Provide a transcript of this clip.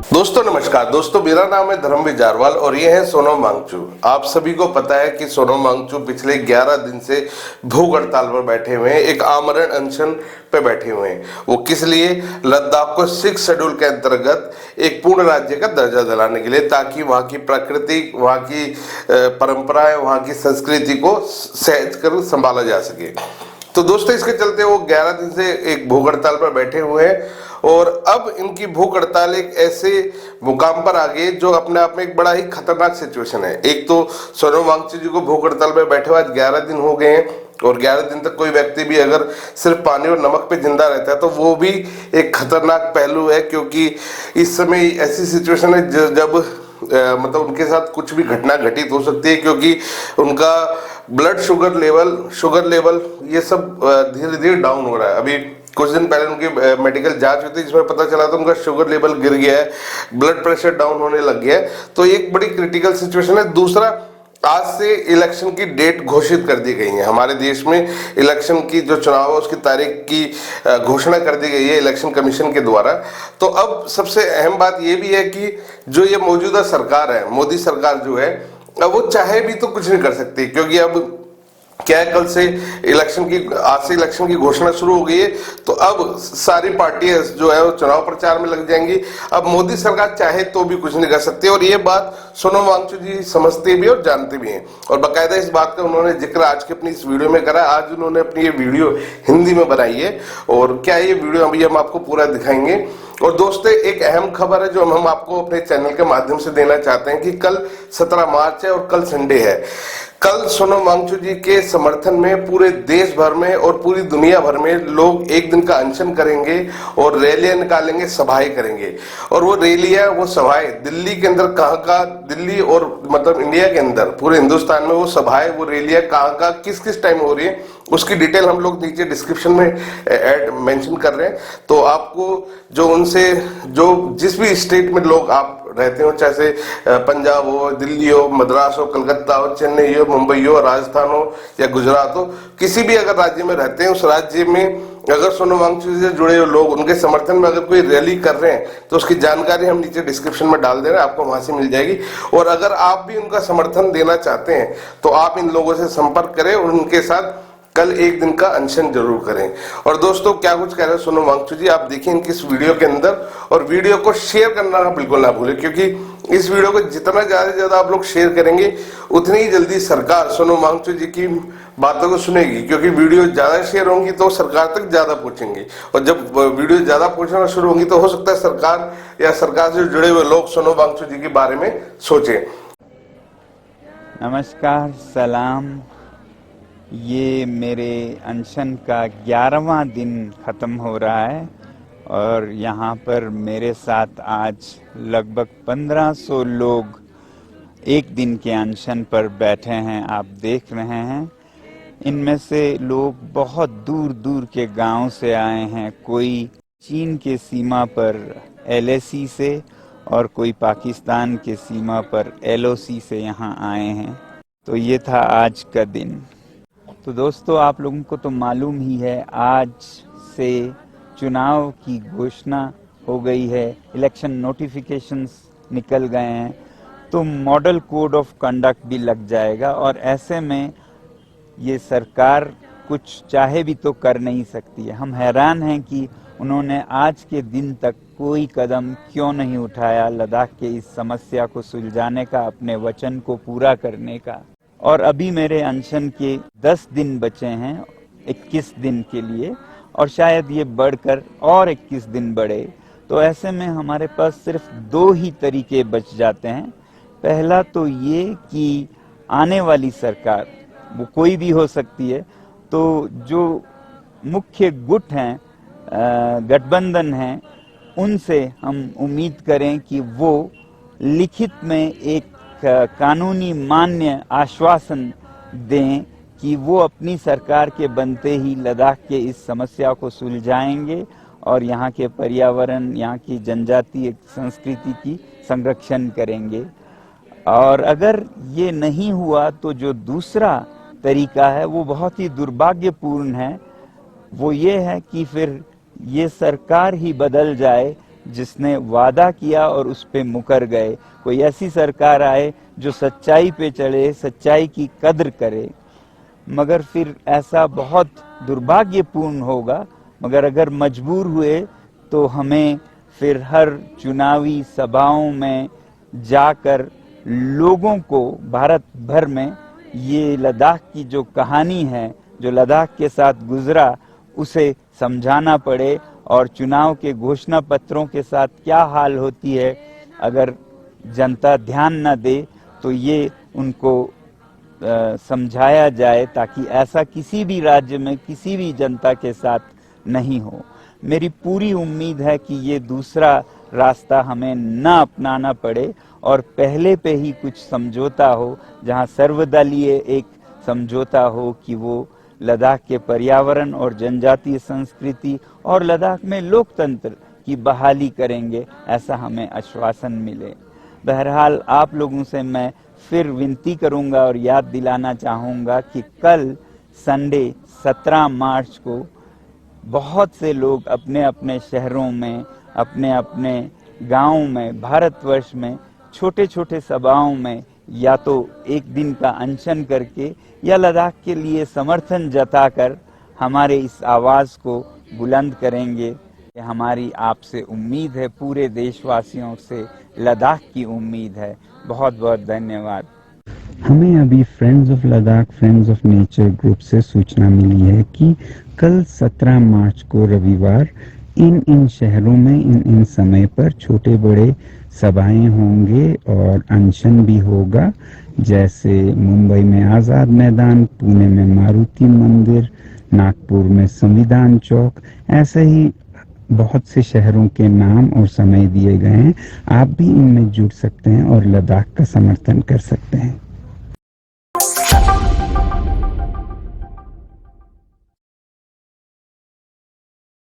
दोस्तों नमस्कार। दोस्तों मेरा नाम है धर्मवीर जारवाल और ये है सोनम वांगचू। आप सभी को पता है कि सोनम वांगचू पिछले 11 दिन से भूख हड़ताल पर बैठे हुए हैं, एक आमरण अनशन पे बैठे हुए हैं। वो किस लिए? लद्दाख को 6 शेड्यूल के अंतर्गत एक पूर्ण राज्य का दर्जा दिलाने के लिए, ताकि वहाँ की प्रकृति, वहाँ की परंपराएं, वहाँ की संस्कृति को सहज कर संभाला जा सके। तो दोस्तों इसके चलते वो 11 दिन से एक भूख हड़ताल पर बैठे हुए हैं और अब इनकी भूख हड़ताल एक ऐसे मुकाम पर आ गई जो अपने आप में एक बड़ा ही खतरनाक सिचुएशन है। एक तो सोनम वांगचू जी को भूख हड़ताल पर बैठे हुए आज 11 दिन हो गए हैं और 11 दिन तक कोई व्यक्ति भी अगर सिर्फ पानी और नमक पे जिंदा रहता है तो वो भी एक खतरनाक पहलू है, क्योंकि इस समय ऐसी सिचुएशन है जब मतलब उनके साथ कुछ भी घटना घटित हो सकती है, क्योंकि उनका ब्लड शुगर लेवल ये सब धीरे धीरे डाउन हो रहा है। अभी कुछ दिन पहले उनकी मेडिकल जांच हुई थी जिसमें पता चला था उनका शुगर लेवल गिर गया है, ब्लड प्रेशर डाउन होने लग गया है। तो एक बड़ी क्रिटिकल सिचुएशन है। दूसरा, आज से इलेक्शन की डेट घोषित कर दी गई है। हमारे देश में इलेक्शन की जो चुनाव है उसकी तारीख की घोषणा कर दी गई है इलेक्शन कमीशन के द्वारा। तो अब सबसे अहम बात यह भी है कि जो ये मौजूदा सरकार है, मोदी सरकार जो है, अब वो चाहे भी तो कुछ नहीं कर सकती, क्योंकि अब क्या है, कल से आज से इलेक्शन की घोषणा शुरू हो गई है। तो अब सारी पार्टियां जो है वो चुनाव प्रचार में लग जाएंगी। अब मोदी सरकार चाहे तो भी कुछ नहीं कर सकती और ये बात सोनम वांगचू जी समझते भी और जानते भी हैं और बाकायदा इस बात का उन्होंने जिक्र आज की अपनी इस वीडियो में करा। आज उन्होंने अपनी ये वीडियो हिंदी में बनाई है और क्या ये वीडियो अभी हम आपको पूरा दिखाएंगे। और दोस्तों एक अहम खबर है जो हम आपको अपने चैनल के माध्यम से देना चाहते हैं कि कल 17 मार्च है और कल संडे है। कल सोनम वांगचू जी के समर्थन में पूरे देश भर में और पूरी दुनिया भर में लोग एक दिन का अनशन करेंगे और रैलियां निकालेंगे, सभाएं करेंगे। और वो रैलियां, वो सभाएं दिल्ली के अंदर कहाँ दिल्ली और मतलब इंडिया के अंदर पूरे हिंदुस्तान में वो सभाएं, वो रैलियां कहाँ किस किस टाइम हो रही है उसकी डिटेल हम लोग नीचे डिस्क्रिप्शन में मेंशन कर रहे हैं। तो आपको जो उनसे जो जिस भी स्टेट में लोग आप रहते हो, चाहे पंजाब हो, दिल्ली हो, मद्रास हो, कलकत्ता हो, चेन्नई हो, मुंबई हो, राजस्थान हो या गुजरात हो, किसी भी अगर राज्य में रहते हैं, उस राज्य में अगर सोनम वांगचू से जुड़े हुए लोग उनके समर्थन में अगर कोई रैली कर रहे हैं तो उसकी जानकारी हम नीचे डिस्क्रिप्शन में डाल दे रहे हैं, आपको वहां से मिल जाएगी। और अगर आप भी उनका समर्थन देना चाहते हैं तो आप इन लोगों से संपर्क करें और उनके साथ कल एक दिन का अनशन जरूर करें। और दोस्तों क्या कुछ कह रहे हैं सोनम वांगचू जी, आप देखिए इनकी इस वीडियो के अंदर और वीडियो को शेयर करना बिल्कुल ना भूलें, क्योंकि इस वीडियो को जितना ज्यादा से ज्यादा आप लोग शेयर करेंगे उतनी ही जल्दी सरकार सोनम वांगचू जी की बातों को सुनेगी, क्योंकि वीडियो ज्यादा शेयर होंगी तो सरकार तक ज्यादा पहुंचेंगी और जब वीडियो ज्यादा पहुंचना शुरू होंगी तो हो सकता है सरकार या सरकार से जुड़े हुए लोग सोनम वांगचू जी के बारे में सोचें। नमस्कार, सलाम। ये मेरे अनशन का 11वां दिन ख़त्म हो रहा है और यहाँ पर मेरे साथ आज लगभग 1500 लोग एक दिन के अनशन पर बैठे हैं, आप देख रहे हैं। इनमें से लोग बहुत दूर दूर के गांव से आए हैं, कोई चीन के सीमा पर LAC से और कोई पाकिस्तान के सीमा पर LOC से यहाँ आए हैं। तो ये था आज का दिन। तो दोस्तों आप लोगों को तो मालूम ही है, आज से चुनाव की घोषणा हो गई है, इलेक्शन नोटिफिकेशंस निकल गए हैं, तो मॉडल कोड ऑफ कंडक्ट भी लग जाएगा और ऐसे में ये सरकार कुछ चाहे भी तो कर नहीं सकती है। हम हैरान हैं कि उन्होंने आज के दिन तक कोई कदम क्यों नहीं उठाया लद्दाख के इस समस्या को सुलझाने का, अपने वचन को पूरा करने का। और अभी मेरे अनशन के 10 दिन बचे हैं 21 दिन के लिए और शायद ये बढ़कर और 21 दिन बढ़े। तो ऐसे में हमारे पास सिर्फ 2 ही तरीके बच जाते हैं। पहला तो ये कि आने वाली सरकार, वो कोई भी हो सकती है, तो जो मुख्य गुट हैं, गठबंधन हैं, उनसे हम उम्मीद करें कि वो लिखित में एक कानूनी मान्य आश्वासन दें कि वो अपनी सरकार के बनते ही लद्दाख के इस समस्या को सुलझाएंगे और यहाँ के पर्यावरण, यहाँ की जनजातीय संस्कृति की संरक्षण करेंगे। और अगर ये नहीं हुआ तो जो दूसरा तरीका है वो बहुत ही दुर्भाग्यपूर्ण है। वो ये है कि फिर ये सरकार ही बदल जाए जिसने वादा किया और उस पे मुकर गए। कोई ऐसी सरकार आए जो सच्चाई पे चले, सच्चाई की कद्र करे। मगर फिर ऐसा बहुत दुर्भाग्यपूर्ण होगा, मगर अगर मजबूर हुए तो हमें फिर हर चुनावी सभाओं में जाकर लोगों को भारत भर में ये लद्दाख की जो कहानी है, जो लद्दाख के साथ गुजरा, उसे समझाना पड़े और चुनाव के घोषणा पत्रों के साथ क्या हाल होती है अगर जनता ध्यान न दे तो ये उनको समझाया जाए, ताकि ऐसा किसी भी राज्य में किसी भी जनता के साथ नहीं हो। मेरी पूरी उम्मीद है कि ये दूसरा रास्ता हमें न अपनाना पड़े और पहले पे ही कुछ समझौता हो, जहां सर्वदलीय एक समझौता हो कि वो लद्दाख के पर्यावरण और जनजातीय संस्कृति और लद्दाख में लोकतंत्र की बहाली करेंगे, ऐसा हमें आश्वासन मिले। बहरहाल आप लोगों से मैं फिर विनती करूंगा और याद दिलाना चाहूँगा कि कल संडे 17 मार्च को बहुत से लोग अपने अपने शहरों में, अपने अपने गाँव में, भारतवर्ष में छोटे छोटे सभाओं में या तो एक दिन का अनशन करके या लद्दाख के लिए समर्थन जताकर हमारे इस आवाज़ को बुलंद करेंगे। हमारी आपसे उम्मीद है, पूरे देशवासियों से लद्दाख की उम्मीद है। बहुत बहुत धन्यवाद। हमें अभी friends of Ladakh, friends of nature group से सूचना मिली है कि कल 17 मार्च को रविवार इन शहरों में इन समय पर छोटे बड़े सभाएं होंगे और अनशन भी होगा। जैसे मुंबई में आज़ाद मैदान, पुणे में मारुति मंदिर, नागपुर में संविधान चौक, ऐसे ही बहुत से शहरों के नाम और समय दिए गए हैं। आप भी इनमें जुड़ सकते हैं और लद्दाख का समर्थन कर सकते हैं।